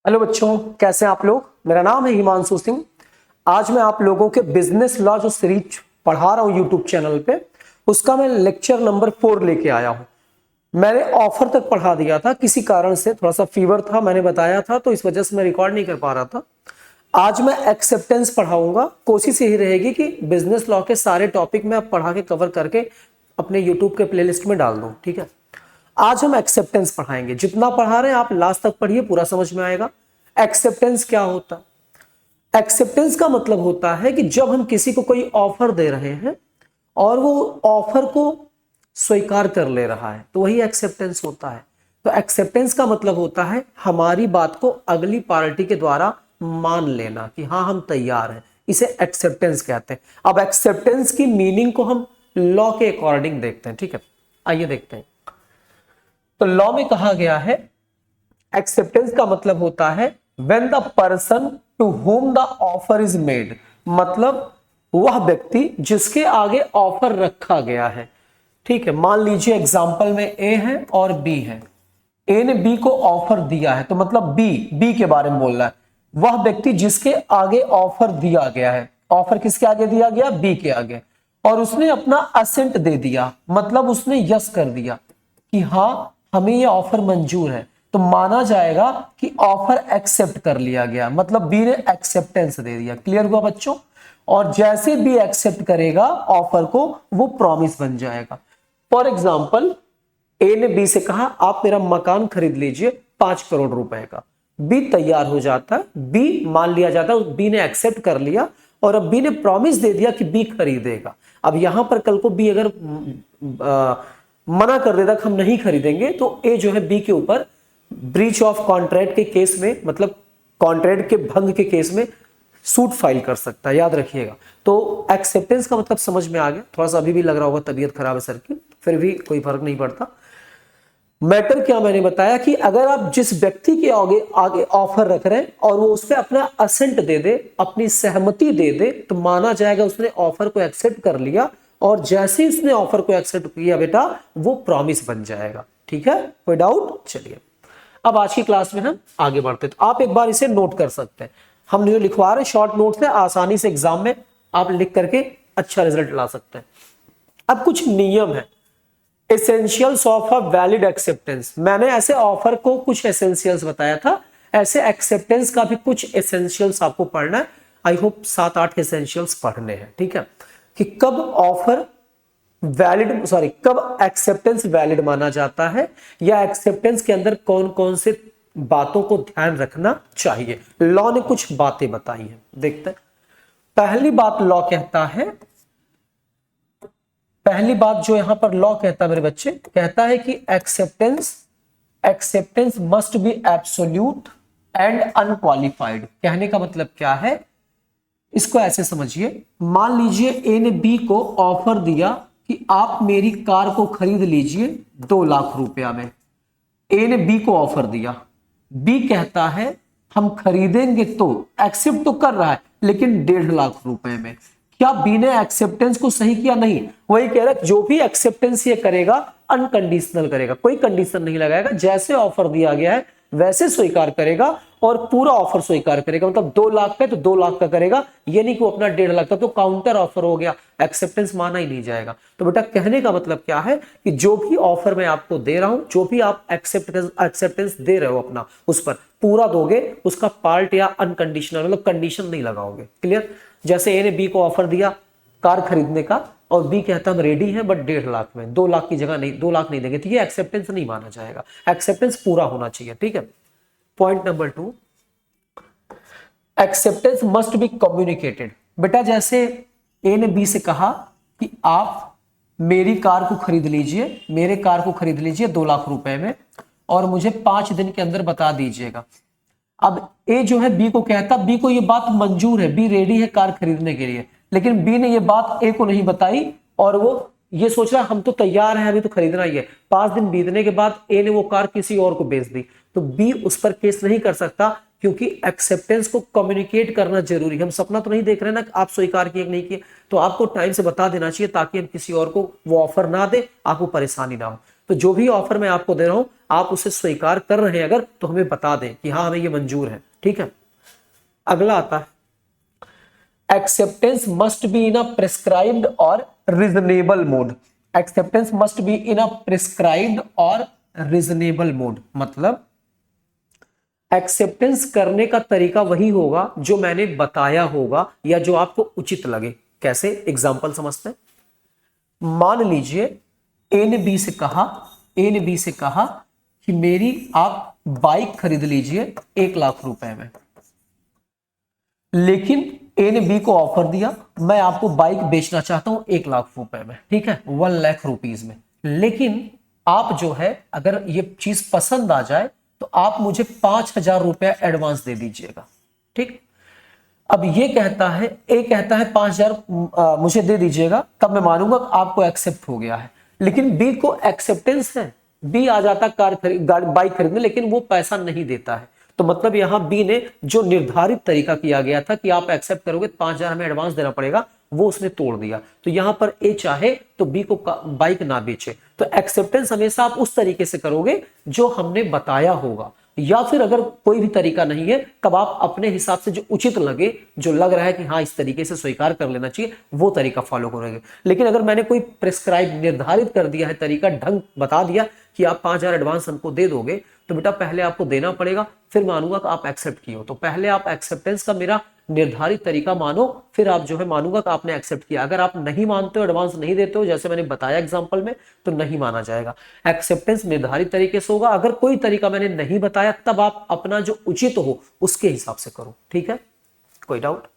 Hello बच्चों, कैसे हैं आप लोग। मेरा नाम है हिमांशु सिंह। आज मैं आप लोगों के बिजनेस लॉ जो सीरीज पढ़ा रहा हूं यूट्यूब चैनल पे, उसका मैं लेक्चर नंबर 4 लेके आया हूं। मैंने ऑफर तक पढ़ा दिया था, किसी कारण से थोड़ा सा फीवर था, मैंने बताया था, तो इस वजह से मैं रिकॉर्ड नहीं कर पा रहा था। आज मैं एक्सेप्टेंस पढ़ाऊंगा। कोशिश यही रहेगी कि बिजनेस लॉ के सारे टॉपिक मैं पढ़ा के कवर करके अपने यूट्यूब के प्लेलिस्ट में डाल दूं। ठीक है, आज हम एक्सेप्टेंस पढ़ाएंगे। जितना पढ़ा रहे हैं आप लास्ट तक पढ़िए, पूरा समझ में आएगा। एक्सेप्टेंस क्या होता है? एक्सेप्टेंस का मतलब होता है कि जब हम किसी को कोई ऑफर दे रहे हैं और वो ऑफर को स्वीकार कर ले रहा है, तो वही एक्सेप्टेंस होता है। तो एक्सेप्टेंस का मतलब होता है हमारी बात को अगली पार्टी के द्वारा मान लेना कि हाँ, हम तैयार हैं। इसे एक्सेप्टेंस कहते हैं। अब एक्सेप्टेंस की मीनिंग को हम लॉ के अकॉर्डिंग देखते हैं। ठीक है, आइए देखते हैं। तो लॉ में कहा गया है, एक्सेप्टेंस का मतलब होता है when the person to whom the offer is made, मतलब वह व्यक्ति जिसके आगे ऑफर रखा गया है। ठीक है, मान लीजिए एग्जांपल में ए है और बी है। ए ने बी को ऑफर दिया है, तो मतलब बी के बारे में बोल रहा है। वह व्यक्ति जिसके आगे ऑफर दिया गया है, ऑफर किसके आगे दिया गया? बी के आगे। और उसने अपना असेंट दे दिया, मतलब उसने यस कर दिया कि हाँ, हमें ये ऑफर मंजूर है, तो माना जाएगा कि ऑफर एक्सेप्ट कर लिया गया, मतलब बी ने एक्सेप्टेंस दे दिया। क्लियर हुआ बच्चों? और जैसे बी एक्सेप्ट करेगा ऑफर को, वो प्रॉमिस बन जाएगा। फॉर एग्जाम्पल, ए ने बी से कहा आप मेरा मकान खरीद लीजिए 5 करोड़ रुपए का। बी तैयार हो जाता है, बी मान लिया जाता है, बी ने एक्सेप्ट कर लिया और अब बी ने प्रॉमिस दे दिया कि बी खरीदेगा। अब यहां पर कल को बी अगर मना कर देता कि हम नहीं खरीदेंगे, तो ए जो है बी के ऊपर ब्रीच ऑफ कॉन्ट्रैक्ट के केस में, मतलब कॉन्ट्रैक्ट के भंग के केस में सूट फाइल कर सकता है। याद रखिएगा। तो एक्सेप्टेंस का मतलब समझ में आ गया। थोड़ा सा अभी भी लग रहा होगा तबीयत खराब है सर की, फिर भी कोई फर्क नहीं पड़ता। मैटर क्या मैंने बताया कि अगर आप जिस व्यक्ति के आगे आगे ऑफर रख रहे हैं और वो उस पर अपना असेंट दे दे, अपनी सहमति दे दे, तो माना जाएगा उसने ऑफर को एक्सेप्ट कर लिया। और जैसे ही उसने ऑफर को एक्सेप्ट किया बेटा, वो प्रॉमिस बन जाएगा। ठीक है, कोई डाउट? चलिए अब आज की क्लास में हम आगे बढ़ते हैं। तो आप एक बार इसे नोट कर सकते हैं। हम जो लिखवा रहे हैं शॉर्ट नोट से, आसानी से एग्जाम में आप लिख करके अच्छा रिजल्ट ला सकते हैं। अब कुछ नियम है, essentials of a valid acceptance. मैंने ऐसे ऑफर को कुछ एसेंशियल्स बताया था, ऐसे एक्सेप्टेंस का भी कुछ एसेंशियल्स आपको पढ़ना है। आई होप 7-8 एसेंशियल्स पढ़ने हैं। ठीक है, कि कब ऑफर वैलिड, सॉरी, कब एक्सेप्टेंस वैलिड माना जाता है, या एक्सेप्टेंस के अंदर कौन कौन से बातों को ध्यान रखना चाहिए। लॉ ने कुछ बातें बताई हैं, देखते हैं। पहली बात लॉ कहता है, पहली बात जो यहां पर लॉ कहता है मेरे बच्चे, कहता है कि acceptance must B absolute and unqualified. कहने का मतलब क्या है, इसको ऐसे समझिए। मान लीजिए ए ने बी को ऑफर दिया कि आप मेरी कार को खरीद लीजिए 2 लाख रुपया में। ए ने बी को ऑफर दिया, बी कहता है हम खरीदेंगे, तो एक्सेप्ट तो कर रहा है लेकिन 1.5 लाख रुपए में। क्या बी ने एक्सेप्टेंस को सही किया? नहीं। वही कह रहा है जो भी एक्सेप्टेंस ये करेगा अनकंडीशनल करेगा, कोई कंडीशन नहीं लगाएगा। जैसे ऑफर दिया गया है वैसे स्वीकार करेगा और पूरा ऑफर स्वीकार करेगा। मतलब 2 लाख का तो 2 लाख का करेगा, ये नहीं कि वो अपना 1.5 लाख का, तो काउंटर ऑफर हो गया, एक्सेप्टेंस माना ही नहीं जाएगा। तो बेटा कहने का मतलब क्या है कि जो भी ऑफर मैं आपको दे रहा हूं, जो भी आप एक्सेप्टेंस दे रहे हो अपना, उस पर पूरा दोगे, उसका पार्ट या अनकंडीशनल, मतलब कंडीशन नहीं लगाओगे। क्लियर? जैसे ए ने बी को ऑफर दिया कार खरीदने का और बी कहता हम रेडी हैं बट 1.5 लाख में, 2 लाख की जगह नहीं, 2 लाख नहीं देंगे, तो ये एक्सेप्टेंस नहीं माना जाएगा। एक्सेप्टेंस पूरा होना चाहिए। ठीक है। Point number 2, acceptance must be communicated. बेटा जैसे ए ने बी से कहा कि आप मेरी कार को खरीद लीजिए, मेरे कार को खरीद लीजिए 2 लाख रुपए में और मुझे 5 दिन के अंदर बता दीजिएगा। अब ए जो है बी को कहता, बी को ये बात मंजूर है, बी रेडी है कार खरीदने के लिए, लेकिन बी ने ये बात ए को नहीं बताई और वो ये सोच रहा हम तो तैयार हैं, अभी तो खरीदना ही है। 5 दिन बीतने के बाद ए ने वो कार किसी और को बेच दी, तो बी उस पर केस नहीं कर सकता, क्योंकि एक्सेप्टेंस को कम्युनिकेट करना जरूरी। हम सपना तो नहीं देख रहे ना कि आप स्वीकार किए नहीं किए, तो आपको टाइम से बता देना चाहिए ताकि हम किसी और को वो ऑफर ना दे, आपको परेशानी ना हो। तो जो भी ऑफर मैं आपको दे रहा हूं आप उसे स्वीकार कर रहे हैं अगर, तो हमें बता दें कि हाँ हमें ये मंजूर है, ठीक है। अगला आता है acceptance must be in a prescribed और reasonable mode. Acceptance must be in a prescribed और रीजनेबल मोड, मतलब एक्सेप्टेंस करने का तरीका वही होगा जो मैंने बताया होगा या जो आपको उचित लगे। कैसे, एग्जांपल समझते हैं। मान लीजिए ए ने बी से कहा कि मेरी आप बाइक खरीद लीजिए 1 लाख रुपए में, लेकिन ए ने बी को ऑफर दिया मैं आपको बाइक बेचना चाहता हूं 1 लाख रुपए में, ठीक है, 1 लाख रुपीज में। लेकिन आप जो है अगर ये चीज पसंद आ जाए तो आप मुझे 5,000 रुपया एडवांस दे दीजिएगा, ठीक। अब ये कहता है, ए कहता है 5,000 मुझे दे दीजिएगा, तब मैं मानूंगा आपको एक्सेप्ट हो गया है। लेकिन बी को एक्सेप्टेंस है, बी आ जाता बाइक खरीदने, लेकिन वो पैसा नहीं देता है। तो मतलब यहां बी ने जो निर्धारित तरीका किया गया था कि आप एक्सेप्ट करोगे 5,000 हमें एडवांस देना पड़ेगा, वो उसने तोड़ दिया। तो यहां पर ए चाहे तो बी को बाइक ना बेचे। तो एक्सेप्टेंस हमेशा आप उस तरीके से करोगे जो हमने बताया होगा, या फिर अगर कोई भी तरीका नहीं है तब आप अपने हिसाब से जो उचित लगे, जो लग रहा है कि हाँ इस तरीके से स्वीकार कर लेना चाहिए, वो तरीका फॉलो करोगे। लेकिन अगर मैंने कोई प्रिस्क्राइब निर्धारित कर दिया है तरीका, ढंग बता दिया कि आप 5,000 एडवांस हमको दे दोगे, तो बेटा पहले आपको देना पड़ेगा, फिर मानूंगा कि आप एक्सेप्ट किए हो। तो पहले आप एक्सेप्टेंस का मेरा निर्धारित तरीका मानो, फिर आप जो है मानूंगा कि आपने एक्सेप्ट किया। अगर आप नहीं मानते हो, एडवांस नहीं देते हो, जैसे मैंने बताया एग्जांपल में, तो नहीं माना जाएगा। एक्सेप्टेंस निर्धारित तरीके से होगा। अगर कोई तरीका मैंने नहीं बताया तब आप अपना जो उचित हो उसके हिसाब से करो, ठीक है। कोई doubt?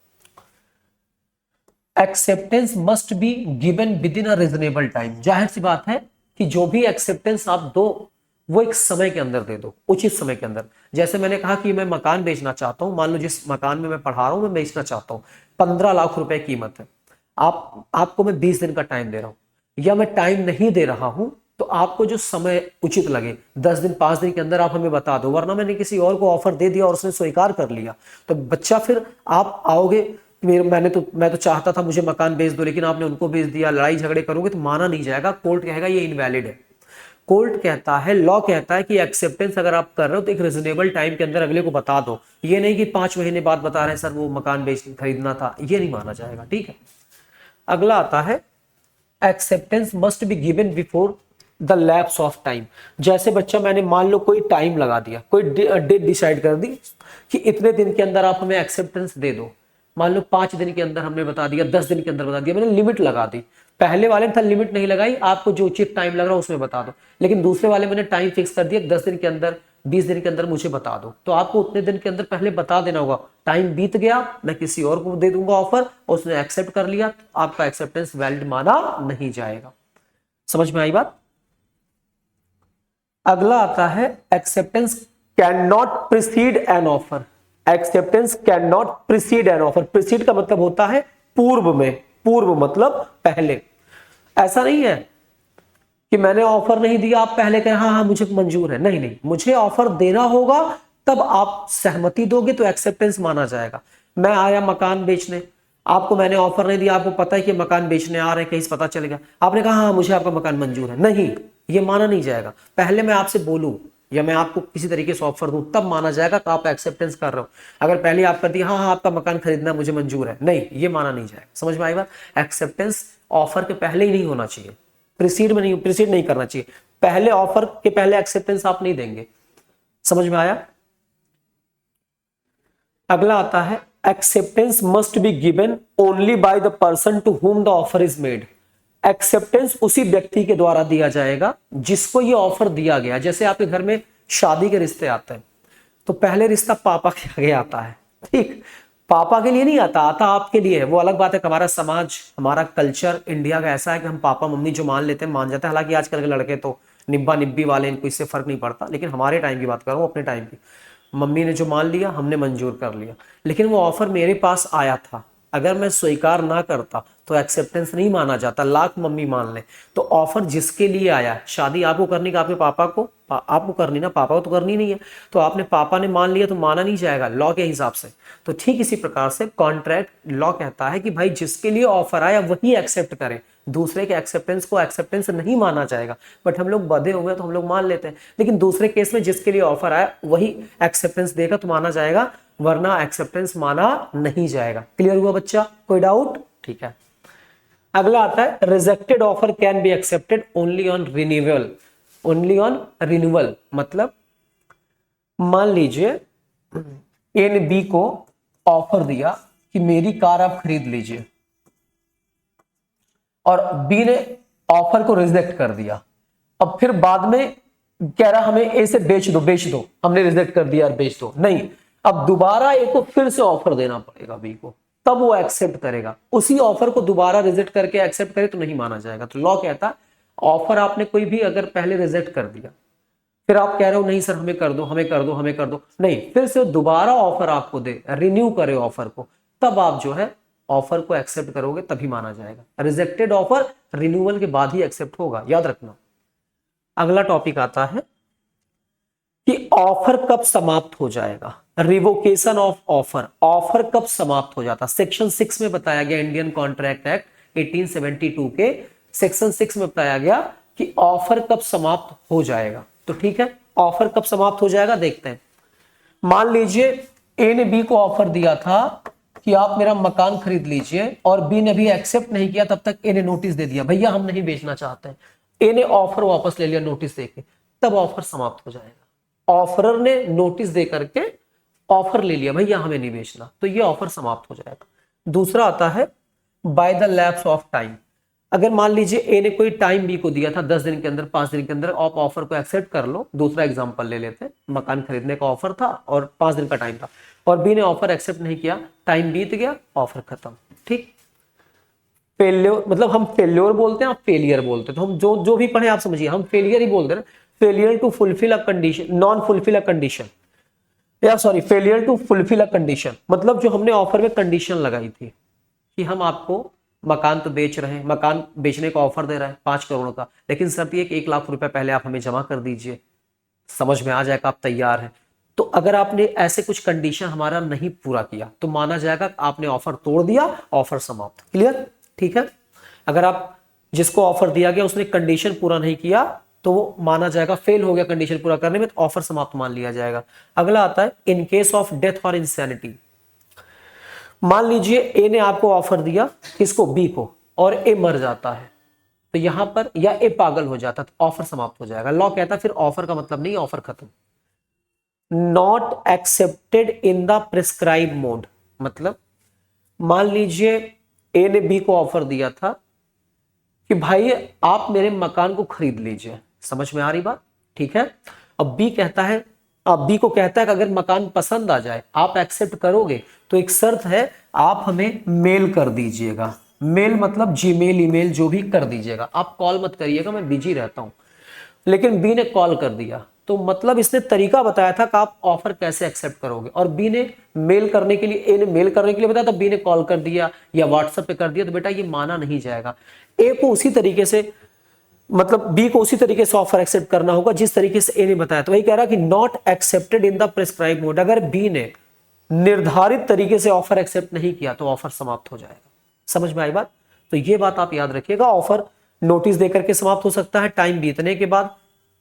Acceptance must be given with in a reasonable time. जाहिर सी बात है कि जो भी एक्सेप्टेंस आप दो वो एक समय के अंदर दे दो, उचित समय के अंदर। जैसे मैंने कहा कि मैं मकान बेचना चाहता हूं, मान लो जिस मकान में मैं पढ़ा रहा हूं मैं बेचना चाहता हूं, 15 लाख रुपए कीमत है। आपको मैं 20 दिन का टाइम दे रहा हूं, या मैं टाइम नहीं दे रहा हूं, तो आपको जो समय उचित लगे 10 दिन 5 दिन के अंदर आप हमें बता दो, वरना मैंने किसी और को ऑफर दे दिया और उसने स्वीकार कर लिया तो बच्चा फिर आप आओगे मैं तो चाहता था मुझे मकान बेच दो, लेकिन आपने उनको बेच दिया, लड़ाई झगड़े करोगे तो माना नहीं जाएगा, कोर्ट कहेगा ये इनवैलिड है। कोर्ट कहता है, लॉ कहता है कि एक्सेप्टेंस अगर आप कर रहे हो तो एक रीजनेबल टाइम के अंदर अगले को बता दो। ये नहीं कि 5 महीने बाद बता रहे हैं सर वो मकान खरीदना था, ये नहीं माना जाएगा, ठीक है। अगला आता है acceptance must be given before the lapse of time. जैसे बच्चा मैंने मान लो कोई टाइम लगा दिया, कोई डेट डिसाइड कर दी कि इतने दिन के अंदर आप हमें एक्सेप्टेंस दे दो। मान लो 5 दिन के अंदर हमने बता दिया, 10 दिन के अंदर बता दिया, मैंने लिमिट लगा दी। पहले वाले में था लिमिट नहीं लगाई, आपको जो उचित टाइम लग रहा है उसमें बता दो। लेकिन दूसरे वाले मैंने टाइम फिक्स कर दिया 10 दिन के अंदर, 20 दिन के अंदर मुझे बता दो। तो आपको उतने दिन के अंदर पहले बता देना होगा। टाइम बीत गया, मैं किसी और को दे दूंगा ऑफर, उसने एक्सेप्ट कर लिया, तो आपका एक्सेप्टेंस वैलिड माना नहीं जाएगा। समझ में आई बात? अगला आता है acceptance can not precede an offer. Acceptance can not precede an offer. Precede का मतलब होता है पूर्व में, पूर्व मतलब पहले। ऐसा नहीं है कि मैंने ऑफर नहीं दिया आप पहले कहें हाँ हाँ मुझे मंजूर है, नहीं नहीं, मुझे ऑफर देना होगा तब आप सहमति दोगे तो एक्सेप्टेंस माना जाएगा। मैं आया मकान बेचने, आपको मैंने ऑफर नहीं दिया, आपको पता है कि मकान बेचने आ रहे हैं, कहीं से पता चलेगा, आपने कहा हाँ मुझे आपका मकान मंजूर है, नहीं, ये माना नहीं जाएगा। पहले मैं आपसे बोलूं या मैं आपको किसी तरीके से ऑफर दूं तब माना जाएगा कि आप एक्सेप्टेंस कर रहे हो। अगर पहले आप कर दिए हाँ हाँ आपका मकान खरीदना मुझे मंजूर है, नहीं, ये माना नहीं जाएगा। समझ में आई बात? एक्सेप्टेंस ऑफर के पहले ही नहीं होना चाहिए, प्रीसीड नहीं करना चाहिए। पहले ऑफर के पहले एक्सेप्टेंस आप नहीं देंगे। समझ में आया? अगला आता है acceptance must be given only by the person to whom the offer is made. Acceptance उसी व्यक्ति के द्वारा दिया जाएगा जिसको ये ऑफर दिया गया। जैसे आपके घर में शादी के रिश्ते आते हैं तो पहले रिश्ता पापा के आगे आता है, ठीक, पापा के लिए नहीं आता, आता आपके लिए है। वो अलग बात है, हमारा समाज, हमारा कल्चर इंडिया का ऐसा है कि हम पापा मम्मी जो मान लेते हैं मान जाते हैं। हालांकि आजकल के लड़के तो निब्बा निब्बी वाले, इनको इससे फर्क नहीं पड़ता, लेकिन हमारे टाइम की बात कर रहा हूँ, अपने टाइम की। मम्मी ने जो मान लिया हमने मंजूर कर लिया, लेकिन वो ऑफर मेरे पास आया था, अगर मैं स्वीकार ना करता तो एक्सेप्टेंस नहीं माना जाता, लाख मम्मी मान ले। तो ऑफर जिसके लिए आया, शादी आपको करनी का आपके पापा को आपको करनी ना, पापा को तो करनी नहीं है, तो आपने पापा ने मान लिया तो माना नहीं जाएगा लॉ के हिसाब से। तो ठीक इसी प्रकार से कॉन्ट्रैक्ट लॉ कहता है कि भाई जिसके लिए ऑफर आया वही एक्सेप्ट करे, दूसरे के एक्सेप्टेंस को एक्सेप्टेंस नहीं माना जाएगा, बट हम लोग बधे हुए हैं तो हम लोग मान लेते हैं। लेकिन दूसरे केस में जिसके लिए ऑफर आया वही एक्सेप्टेंस देगा तो माना जाएगा, वरना एक्सेप्टेंस माना नहीं जाएगा। क्लियर हुआ बच्चा, कोई डाउट? ठीक है। अगला आता है rejected offer can be accepted only on renewal. Only on renewal मतलब मान लीजिए ए ने बी को ऑफर दिया कि मेरी कार आप खरीद लीजिए, और बी ने ऑफर को रिजेक्ट कर दिया। अब फिर बाद में कह रहा हमें ए से बेच दो, हमने रिजेक्ट कर दिया और बेच दो, नहीं, अब दोबारा ए को फिर से ऑफर देना पड़ेगा बी को, तब वो एक्सेप्ट करेगा। उसी ऑफर को दोबारा रिजेक्ट करके एक्सेप्ट करे तो नहीं माना जाएगा। तो लॉ कहता है ऑफर आपने कोई भी अगर पहले रिजेक्ट कर दिया, फिर आप कह रहे हो नहीं सर हमें कर दो, नहीं, फिर से दोबारा ऑफर आपको दे, रिन्यू करे ऑफर को, तब आप जो है ऑफर को एक्सेप्ट करोगे, तभी माना जाएगा। रिजेक्टेड ऑफर रिन्यूअल के बाद ही एक्सेप्ट होगा, याद रखना। अगला टॉपिक आता है कि ऑफर कब समाप्त हो जाएगा। रिवोकेशन ऑफ ऑफर, ऑफर कब समाप्त हो जाता। सेक्शन 6 में बताया गया, इंडियन कॉन्ट्रैक्ट एक्ट 1872 के सेक्शन 6 में बताया गया कि ऑफर कब समाप्त हो जाएगा। तो ठीक है, ऑफर कब समाप्त हो जाएगा देखते हैं। मान लीजिए ए ने बी को ऑफर दिया था कि आप मेरा मकान खरीद लीजिए, और बी ने भी एक्सेप्ट नहीं किया, तब तक ए ने नोटिस दे दिया भैया हम नहीं बेचना चाहते हैं। ए ने ऑफर वापस ले लिया नोटिस देके, तब ऑफर समाप्त हो जाएगा। ऑफरर ने नोटिस दे करके ऑफर ले लिया भैया हमें नहीं बेचना, तो ये ऑफर समाप्त हो जाएगा। दूसरा आता है by the lapse of time. अगर मान लीजिए ए ने कोई टाइम बी को दिया था 10 दिन के अंदर, 5 दिन के अंदर आप ऑफर को एक्सेप्ट कर लो। दूसरा एग्जांपल ले लेते हैं, मकान खरीदने का ऑफर था और 5 दिन का टाइम था, और बी ने ऑफर एक्सेप्ट नहीं किया, टाइम बीत गया, ऑफर खत्म। ठीक, फेल्योर मतलब हम फेल्योर बोलते हैं, आप फेलियर बोलते हैं, तो हम जो भी पढ़े आप समझिए, हम फेलियर ही बोलते हैं। Failure to fulfil a condition, non fulfil a condition, या sorry failure to fulfil a condition, मतलब जो हमने ऑफर में कंडीशन लगाई थी कि हम आपको मकान तो बेच रहे हैं, मकान बेचने का ऑफर दे रहा है 5 करोड़ का, लेकिन शर्त ये कि 1 लाख रुपए पहले आप हमें जमा कर दीजिए, समझ में आ जाएगा आप तैयार हैं। तो अगर आपने ऐसे कुछ कंडीशन हमारा नहीं पूरा किया तो माना जाएगा आपने ऑफर तोड़ दिया, ऑफर समाप्त। क्लियर? ठीक है। अगर आप जिसको ऑफर दिया गया उसने कंडीशन पूरा नहीं किया तो वो माना जाएगा फेल हो गया कंडीशन पूरा करने में, तो ऑफर समाप्त मान लिया जाएगा। अगला आता है इन केस ऑफ डेथ और इंसैनिटी। मान लीजिए ए ने आपको ऑफर दिया, किसको, बी को, और ए मर जाता है, तो यहां पर या ए पागल हो जाता तो ऑफर समाप्त हो जाएगा। लॉ कहता है फिर ऑफर का मतलब नहीं, ऑफर खत्म। Not accepted in the prescribe mode, मतलब मान लीजिए ए ने बी को ऑफर दिया था कि भाई आप मेरे मकान को खरीद लीजिए, समझ में आ रही बात? ठीक है। अब बी कहता है, अब बी को कहता है कि अगर मकान पसंद आ जाए आप एक्सेप्ट करोगे तो एक शर्त है, आप हमें मेल कर दीजिएगा। मेल मतलब जीमेल ईमेल जो भी कर दीजिएगा, आप कॉल मत करिएगा मैं बिजी रहता हूं। लेकिन बी ने कॉल कर दिया, तो मतलब इसने तरीका बताया था कि आप ऑफर कैसे एक्सेप्ट करोगे, और बी ने मेल करने के लिए, ए ने मेल करने के लिए बताया, तो बी ने कॉल कर दिया या व्हाट्सएप पे कर दिया, तो बेटा ये माना नहीं जाएगा। ए को उसी तरीके से, मतलब बी को उसी तरीके से ऑफर एक्सेप्ट करना होगा जिस तरीके से ए ने बताया। तो वही कह रहा कि not accepted in the prescribe mode, अगर बी ने निर्धारित तरीके से ऑफर एक्सेप्ट नहीं किया तो ऑफर समाप्त हो जाएगा। समझ में आई बात? तो ये बात आप याद रखिएगा, ऑफर नोटिस देकर के समाप्त हो सकता है, टाइम बीतने के बाद,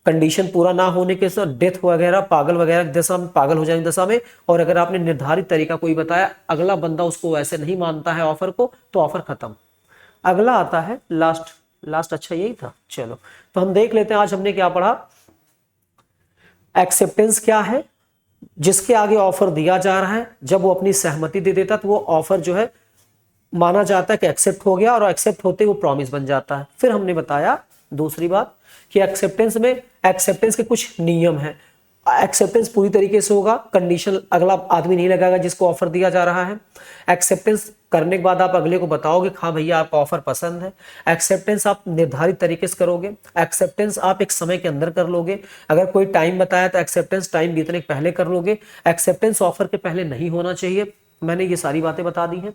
कंडीशन पूरा ना होने के साथ, डेथ वगैरह, पागल वगैरह दशा में, पागल हो जाने दशा में, और अगर आपने निर्धारित तरीका कोई बताया, अगला बंदा उसको वैसे नहीं मानता है ऑफर को, तो ऑफर खत्म। अगला आता है लास्ट, अच्छा यही था, चलो तो हम देख लेते हैं आज हमने क्या पढ़ा। एक्सेप्टेंस क्या है? जिसके आगे ऑफर दिया जा रहा है, जब वो अपनी सहमति दे देता तो वो ऑफर जो है माना जाता है कि एक्सेप्ट हो गया, और एक्सेप्ट होते वो प्रॉमिस बन जाता है। फिर हमने बताया दूसरी बात कि एक्सेप्टेंस में, एक्सेप्टेंस के कुछ नियम हैं। एक्सेप्टेंस पूरी तरीके से होगा, कंडीशन अगला आदमी नहीं लगाएगा जिसको ऑफर दिया जा रहा है। एक्सेप्टेंस करने के बाद आप अगले को बताओगे हाँ भैया आपका ऑफर पसंद है। एक्सेप्टेंस आप निर्धारित तरीके से करोगे। एक्सेप्टेंस आप एक समय के अंदर कर लोगे। अगर कोई टाइम बताया तो एक्सेप्टेंस टाइम बीतने के पहले कर लोगे। एक्सेप्टेंस ऑफर के पहले नहीं होना चाहिए। मैंने ये सारी बातें बता दी हैं।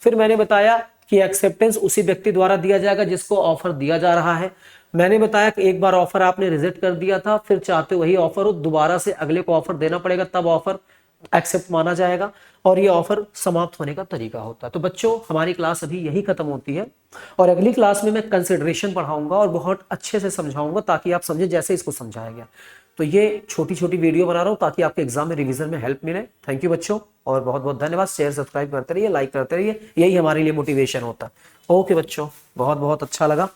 फिर मैंने बताया कि एक्सेप्टेंस उसी व्यक्ति द्वारा दिया जाएगा जिसको ऑफर दिया जा रहा है। मैंने बताया कि एक बार ऑफर आपने रिजेक्ट कर दिया था, फिर चाहते वही ऑफर हो, दोबारा से अगले को ऑफर देना पड़ेगा, तब ऑफर एक्सेप्ट माना जाएगा और ये ऑफर समाप्त होने का तरीका होता है। तो बच्चों हमारी क्लास अभी यही खत्म होती है और अगली क्लास में मैं कंसिडरेशन पढ़ाऊंगा और बहुत अच्छे से समझाऊंगा ताकि आप समझे जैसे इसको समझाया गया। तो ये छोटी छोटी वीडियो बना रहा हूँ ताकि आपके एग्जाम में रिवीजन में हेल्प मिले। थैंक यू बच्चों और बहुत बहुत धन्यवाद। शेयर सब्सक्राइब करते रहिए, लाइक करते रहिए, यही हमारे लिए मोटिवेशन होता है। ओके बच्चों, बहुत बहुत अच्छा लगा।